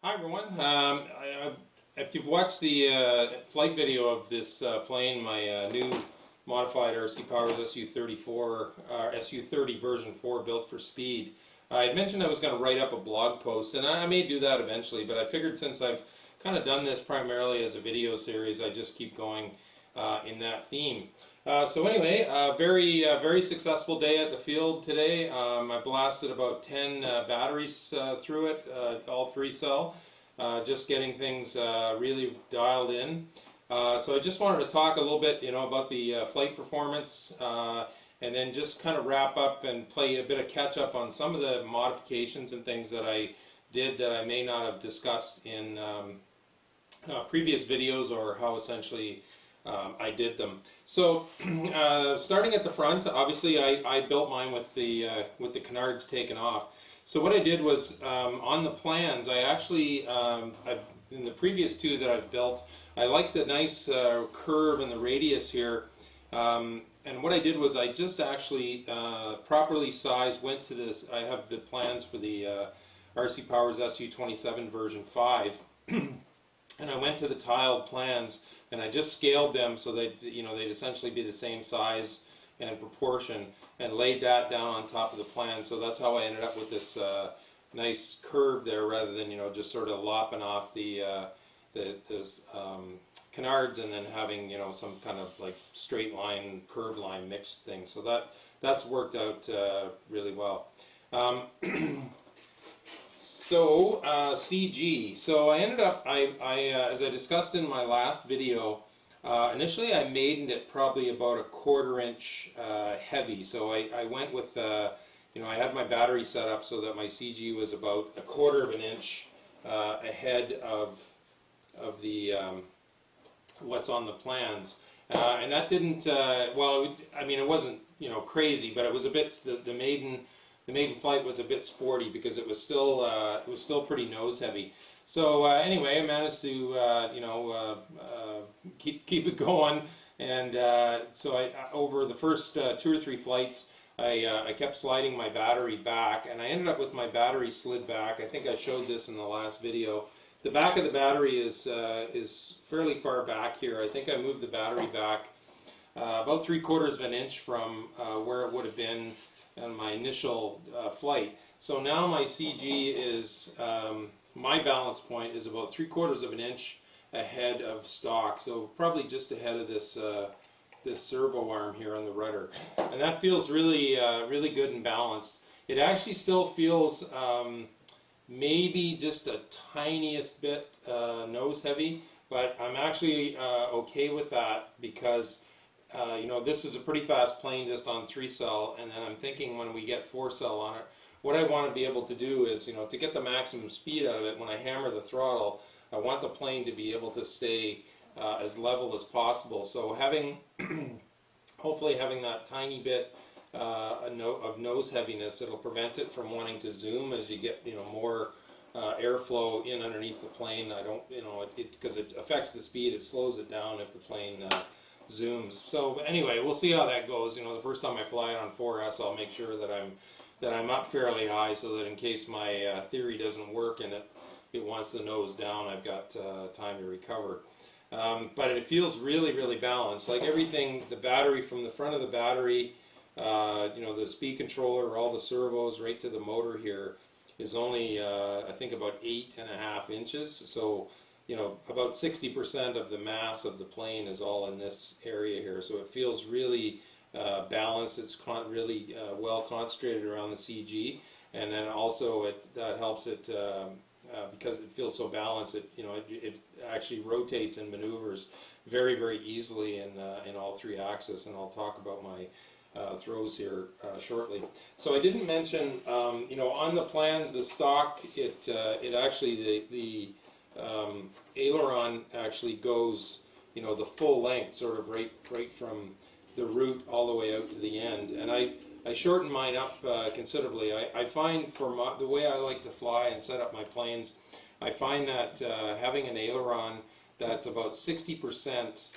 Hi everyone. If you've watched the flight video of this plane, my new modified RC Powers Su30 Su30 version 4 built for speed, I had mentioned I was going to write up a blog post, and I may do that eventually, but I figured since I've kind of done this primarily as a video series, I just keep going in that theme. So anyway, very successful day at the field today. I blasted about 10 batteries through it, all 3-cell, just getting things really dialed in. So I just wanted to talk a little bit, about the flight performance, and then just kind of wrap up and play a bit of catch up on some of the modifications and things that I did that I may not have discussed in previous videos, or how essentially I did them. So starting at the front, obviously I built mine with the canards taken off. So what I did was, on the plans, I actually, in the previous two that I've built, I like the nice curve and the radius here. And what I did was I just actually properly sized, went to this, I have the plans for the RC Powers Su30 version 5. And I went to the tiled plans and I just scaled them so that they'd essentially be the same size and proportion, and laid that down on top of the plan. So that's how I ended up with this nice curve there, rather than just sort of lopping off the canards and then having some kind of like straight line, curved line mixed thing. So that's worked out really well. So CG. So I ended up, as I discussed in my last video, initially I made it probably about a 1/4 inch heavy. So I went with, I had my battery set up so that my CG was about a 1/4 inch ahead of the what's on the plans, and that didn't. Well, it wasn't crazy, but it was a bit. The maiden flight was a bit sporty because it was still pretty nose heavy. So anyway, I managed to keep it going, and so over the first 2 or 3 flights, I kept sliding my battery back, and I ended up with my battery slid back. I think I showed this in the last video. The back of the battery is fairly far back here. I think I moved the battery back about 3/4 inch from where it would have been on my initial flight. So now my CG is, my balance point is about 3/4 inch ahead of stock. So probably just ahead of this this servo arm here on the rudder, and that feels really really good and balanced. It actually still feels maybe just a tiniest bit nose heavy, but I'm actually okay with that because this is a pretty fast plane just on 3-cell, and then I'm thinking when we get 4-cell on it, what I want to be able to do is, to get the maximum speed out of it, when I hammer the throttle, I want the plane to be able to stay as level as possible. So having, hopefully having that tiny bit of nose heaviness, it'll prevent it from wanting to zoom as you get, more airflow in underneath the plane. I don't, because it affects the speed, it slows it down if the plane zooms. So anyway, we'll see how that goes. The first time I fly it on 4S, I'll make sure that I'm up fairly high, so that in case my theory doesn't work and it wants to nose down, I've got time to recover. But it feels really, really balanced. Like everything, the battery, from the front of the battery, the speed controller, all the servos, right to the motor here, is only I think about 8.5 inches. So about 60% of the mass of the plane is all in this area here. So it feels really balanced. It's really well concentrated around the CG, and then also that helps it because it feels so balanced. It actually rotates and maneuvers very, very easily in all 3 axes, and I'll talk about my throws here shortly. So I didn't mention, on the plans, the stock, it actually the aileron actually goes, the full length, sort of right from the root all the way out to the end. And I shortened mine up considerably. I find for the way I like to fly and set up my planes, I find that having an aileron that's about 60%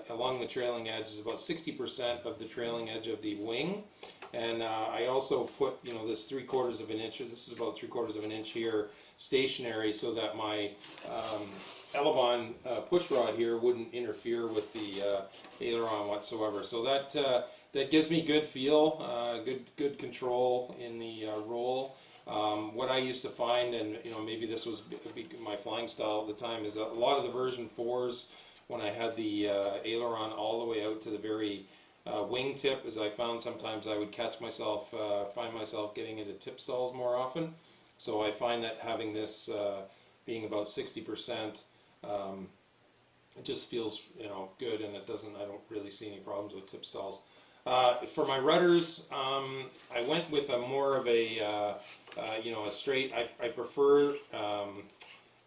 along the trailing edge is about 60% of the trailing edge of the wing. And I also put, you know, this 3/4 of an inch, this is about 3/4 of an inch here, stationary, so that my elevon push rod here wouldn't interfere with the aileron whatsoever. So that gives me good feel, good control in the roll. What I used to find, and you know, maybe this was my flying style at the time, is a lot of the version 4s, when I had the aileron all the way out to the very wingtip, as I found sometimes I would find myself getting into tip stalls more often. So I find that having this being about 60%, it just feels, you know, good, and I don't really see any problems with tip stalls. For my rudders, I went with a more of a, you know, a straight. I prefer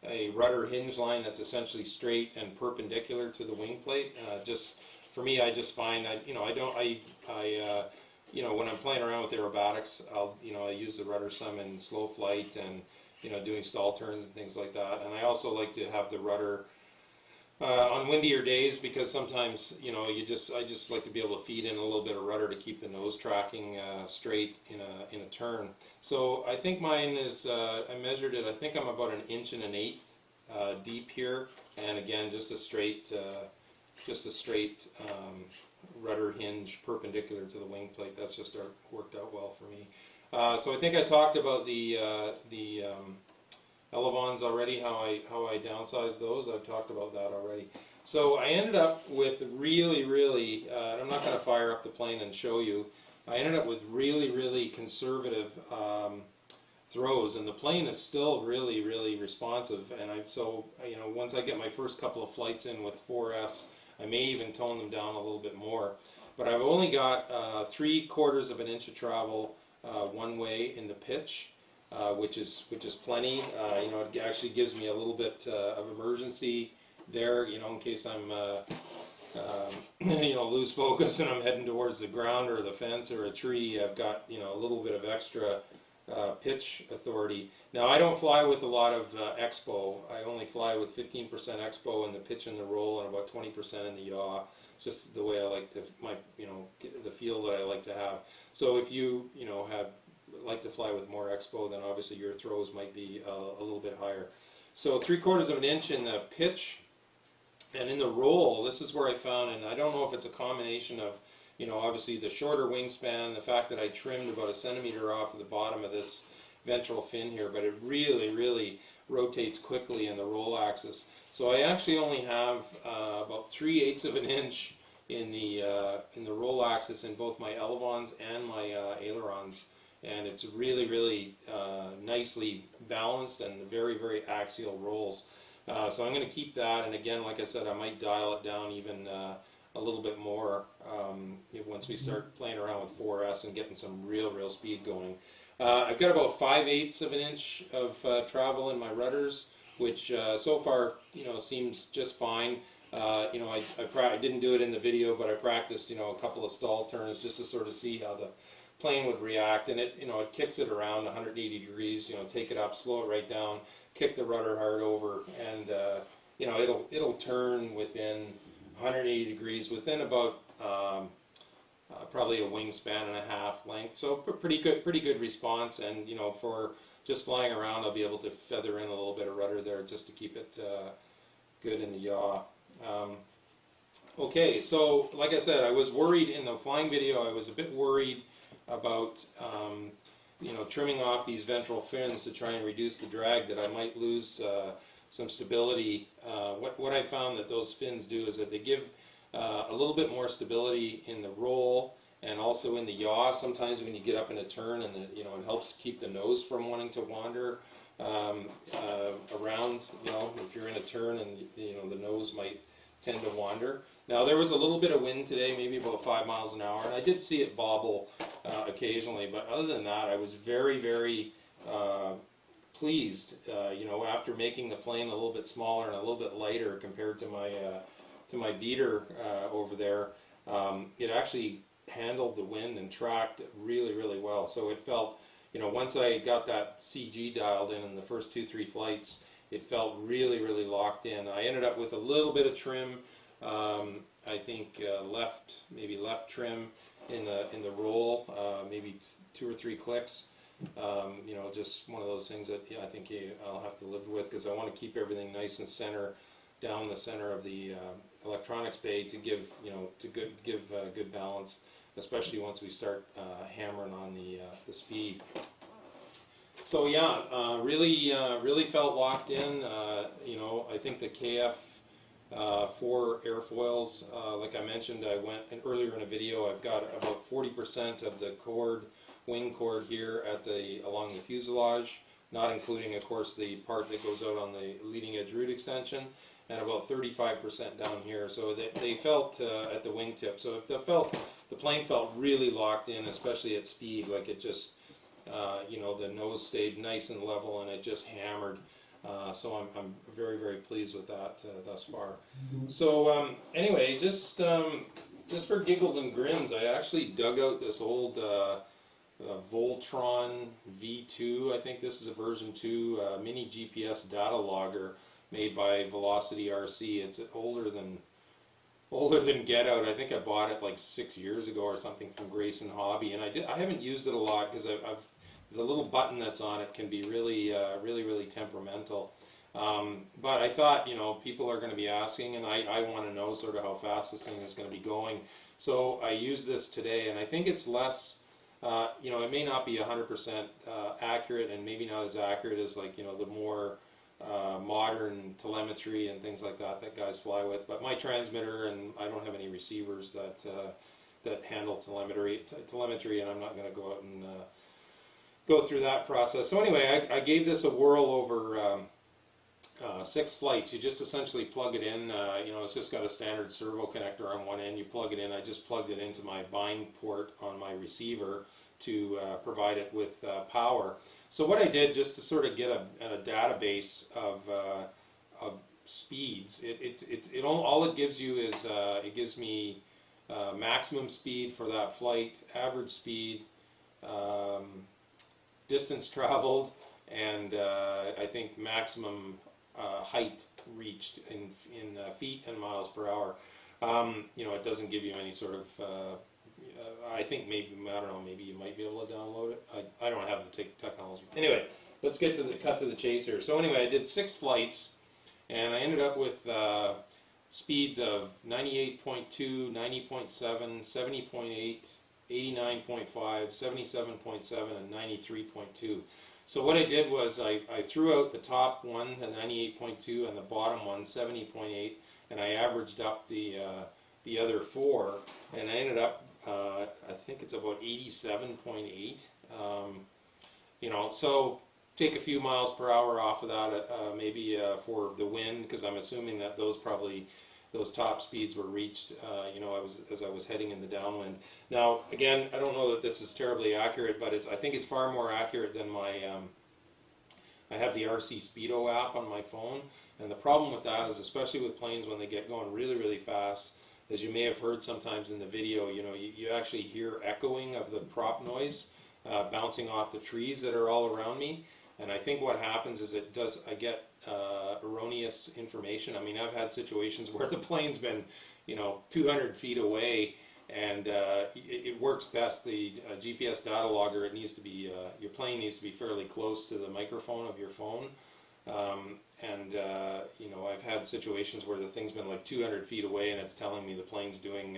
a rudder hinge line that's essentially straight and perpendicular to the wing plate. Just for me, I just find you know, you know, when I'm playing around with aerobatics, I use the rudder some in slow flight and, you know, doing stall turns and things like that. And I also like to have the rudder on windier days, because sometimes, you know, I just like to be able to feed in a little bit of rudder to keep the nose tracking straight in a turn. So I think mine is, I measured it, I think I'm about 1 1/8 deep here, and again, just a straight rudder hinge perpendicular to the wing plate. That's just worked out well for me. So I think I talked about the elevons already, how I downsized those. I've talked about that already. So I ended up with really, I'm not going to fire up the plane and show you, I ended up with really conservative throws, and the plane is still really responsive. And so you know, once I get my first couple of flights in with 4S, I may even tone them down a little bit more. But I've only got 3/4 of an inch of travel one way in the pitch. Which is plenty. You know, it actually gives me a little bit of emergency there, you know, in case I'm, you know, lose focus and I'm heading towards the ground or the fence or a tree. I've got, you know, a little bit of extra pitch authority. Now, I don't fly with a lot of expo. I only fly with 15% expo in the pitch and the roll, and about 20% in the yaw. Just the way I like to, you know, the feel that I like to have. So if you know, like to fly with more expo, then obviously your throws might be a little bit higher. So 3/4 of an inch in the pitch, and in the roll, this is where I found, and I don't know if it's a combination of, you know, obviously the shorter wingspan, the fact that I trimmed about 1 centimeter off of the bottom of this ventral fin here, but it really rotates quickly in the roll axis. So I actually only have about 3/8 of an inch in the roll axis in both my elevons and my ailerons. And it's really nicely balanced and very axial rolls. So I'm going to keep that, and again, like I said, I might dial it down even a little bit more once we start playing around with 4S and getting some real speed going. I've got about 5/8 of an inch of travel in my rudders, which so far, you know, seems just fine. You know, I didn't do it in the video, but I practiced, you know, a couple of stall turns just to sort of see how the plane would react, and it, you know, it kicks it around 180 degrees. You know, take it up, slow it right down, kick the rudder hard over, and you know, it'll turn within 180 degrees within about probably a wingspan and a half length. So pretty good response, and you know, for just flying around, I'll be able to feather in a little bit of rudder there just to keep it good in the yaw. Okay, so like I said, I was worried in the flying video. I was a bit worried about you know, trimming off these ventral fins to try and reduce the drag, that I might lose some stability. What I found that those fins do is that they give a little bit more stability in the roll and also in the yaw. Sometimes when you get up in a turn, and you know, it helps keep the nose from wanting to wander around. You know, if you're in a turn and you know, the nose might tend to wander. Now, there was a little bit of wind today, maybe about 5 miles an hour, and I did see it bobble occasionally, but other than that, I was very pleased, you know, after making the plane a little bit smaller and a little bit lighter compared to my beater over there. It actually handled the wind and tracked really well. So it felt, you know, once I got that CG dialed in the first 2-3 flights, it felt really, really locked in. I ended up with a little bit of trim. I think maybe left trim in the roll, maybe 2 or 3 clicks. You know, just one of those things that I think I'll have to live with, because I want to keep everything nice and down the center of the electronics bay to give good balance, especially once we start hammering on the speed. So yeah, really felt locked in. You know, I think the KF 4 airfoils, like I mentioned, I went earlier in a video. I've got about 40% of the wing cord here along the fuselage, not including, of course, the part that goes out on the leading edge root extension, and about 35% down here. So they felt at the wingtip. So the plane felt really locked in, especially at speed. Like it just, you know, the nose stayed nice and level, and it just hammered. So I'm very, very pleased with that thus far. So anyway, just for giggles and grins, I actually dug out this old Voltron V2. I think this is a version 2 mini GPS data logger made by Velocity RC. It's older than Get Out. I think I bought it like 6 years ago or something from Grayson Hobby, and I haven't used it a lot because the little button that's on it can be really temperamental. But I thought, you know, people are going to be asking, and I want to know sort of how fast this thing is going to be going. So I used this today, and I think it's less. You know, it may not be 100% accurate, and maybe not as accurate as, like, you know, the more modern telemetry and things like that guys fly with. But my transmitter, and I don't have any receivers that handle telemetry, and I'm not going to go out and go through that process. So anyway, I gave this a whirl over 6 flights. You just essentially plug it in. You know, it's just got a standard servo connector on one end. You plug it in. I just plugged it into my bind port on my receiver to provide it with power. So what I did, just to sort of get a database of speeds, all it gives you is it gives me maximum speed for that flight, average speed, distance traveled, and I think maximum height reached in feet and miles per hour. You know, it doesn't give you any sort of. I think maybe, I don't know, maybe you might be able to download it. I don't have the technology. Anyway, let's get to the cut to the chase here. So anyway, I did 6 flights, and I ended up with speeds of 98.2, 90.7, 70.8, 89.5, 77.7, and 93.2. So what I did was I threw out the top one, the 98.2, and the bottom one, 70.8, and I averaged up the other 4, and I ended up, I think it's about 87.8. You know, so take a few miles per hour off of that, maybe for the wind, because I'm assuming that those top speeds were reached, you know, as I was heading in the downwind. Now, again, I don't know that this is terribly accurate, but I think it's far more accurate than my. I have the RC Speedo app on my phone, and the problem with that is, especially with planes when they get going really fast, as you may have heard sometimes in the video, you know, you actually hear echoing of the prop noise bouncing off the trees that are all around me. And I think what happens is I get erroneous information. I mean, I've had situations where the plane's been, you know, 200 feet away, and it works best. The GPS data logger, it needs to be, your plane needs to be fairly close to the microphone of your phone. You know, I've had situations where the thing's been like 200 feet away, and it's telling me the plane's doing,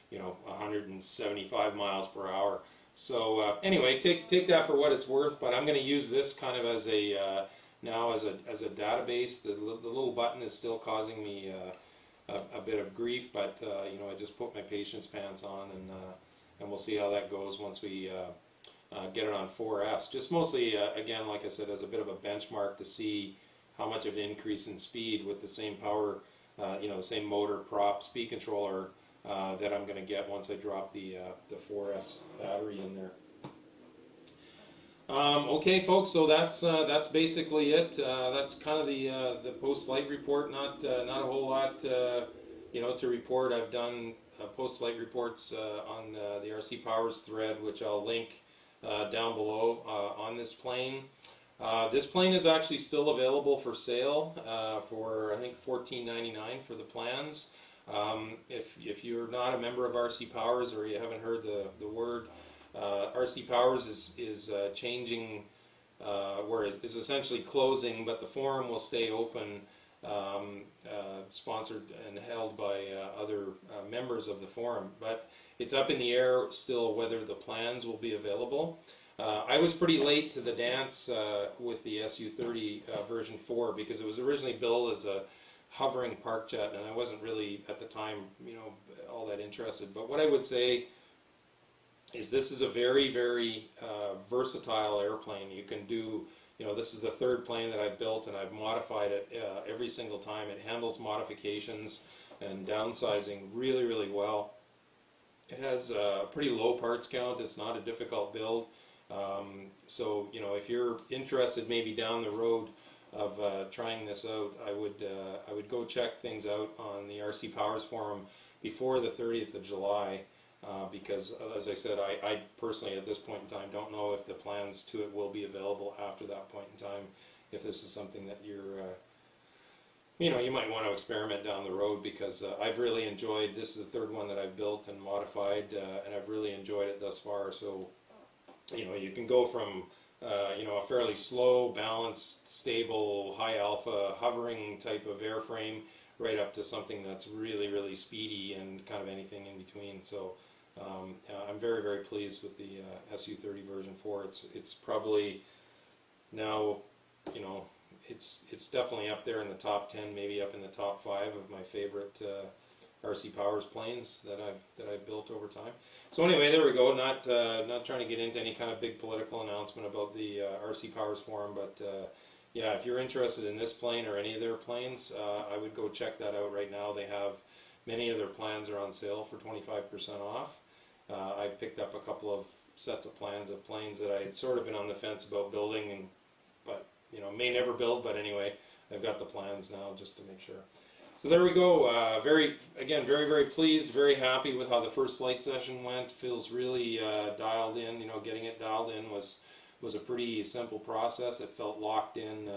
you know, 175 miles per hour. So anyway, take that for what it's worth. But I'm going to use this kind of as a now as a database. The little button is still causing me a bit of grief, but you know, I just put my patience pants on, and we'll see how that goes once we get it on 4S. Just mostly, again, like I said, as a bit of a benchmark to see how much of an increase in speed with the same power, you know, the same motor, prop, speed controller that I'm going to get once I drop the 4S battery in there. Okay, folks, so that's basically it. That's kind of the post-flight report. Not a whole lot, you know, to report. I've done post-flight reports on the RC Powers thread, which I'll link down below on this plane. This plane is actually still available for sale for I think $14.99 for the plans. If you're not a member of RC Powers or you haven't heard the word, RC Powers is changing, where it is essentially closing, but the forum will stay open, sponsored and held by other members of the forum. But it's up in the air still whether the plans will be available. I was pretty late to the dance with the Su30 version 4 because it was originally built as a hovering park jet, and I wasn't really at the time, all that interested. But what I would say is this is a very, very versatile airplane. You can do, this is the third plane that I've built, and I've modified it every single time. It handles modifications and downsizing really, really well. It has a pretty low parts count. It's not a difficult build. So if you're interested maybe down the road of trying this out, I would go check things out on the RC Powers forum before the 30th of July, because as I said, I personally at this point in time don't know if the plans to it will be available after that point in time, if this is something that you're you might want to experiment down the road, because I've really enjoyed, this is the third one that I've built and modified, and I've really enjoyed it thus far. So you can go from a fairly slow, balanced, stable, high alpha, hovering type of airframe right up to something that's really, really speedy and kind of anything in between. So I'm very, very pleased with the Su30 version 4. It's probably now, it's definitely up there in the top 10, maybe up in the top 5 of my favorite RC Powers planes that I've built over time. So anyway, there we go. Not trying to get into any kind of big political announcement about the RC Powers forum, but yeah, if you're interested in this plane or any of their planes, I would go check that out right now. They have many of their plans are on sale for 25% off. I've picked up a couple of sets of plans of planes that I had sort of been on the fence about building, but may never build. But anyway, I've got the plans now just to make sure. So there we go. Very, very pleased, very happy with how the first flight session went. Feels really dialed in. Getting it dialed in was a pretty simple process. It felt locked in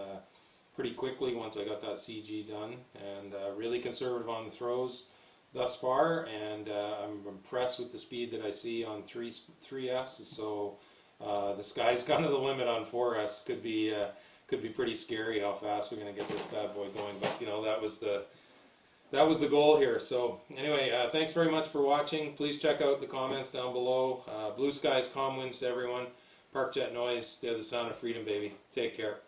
pretty quickly once I got that CG done, and really conservative on the throws thus far. And I'm impressed with the speed that I see on 3S. So the sky's kind of the limit on 4S. Could be pretty scary how fast we're going to get this bad boy going. But that was the goal here. So anyway, thanks very much for watching. Please check out the comments down below. Blue skies, calm winds to everyone. Park jet noise, they're the sound of freedom, baby. Take care.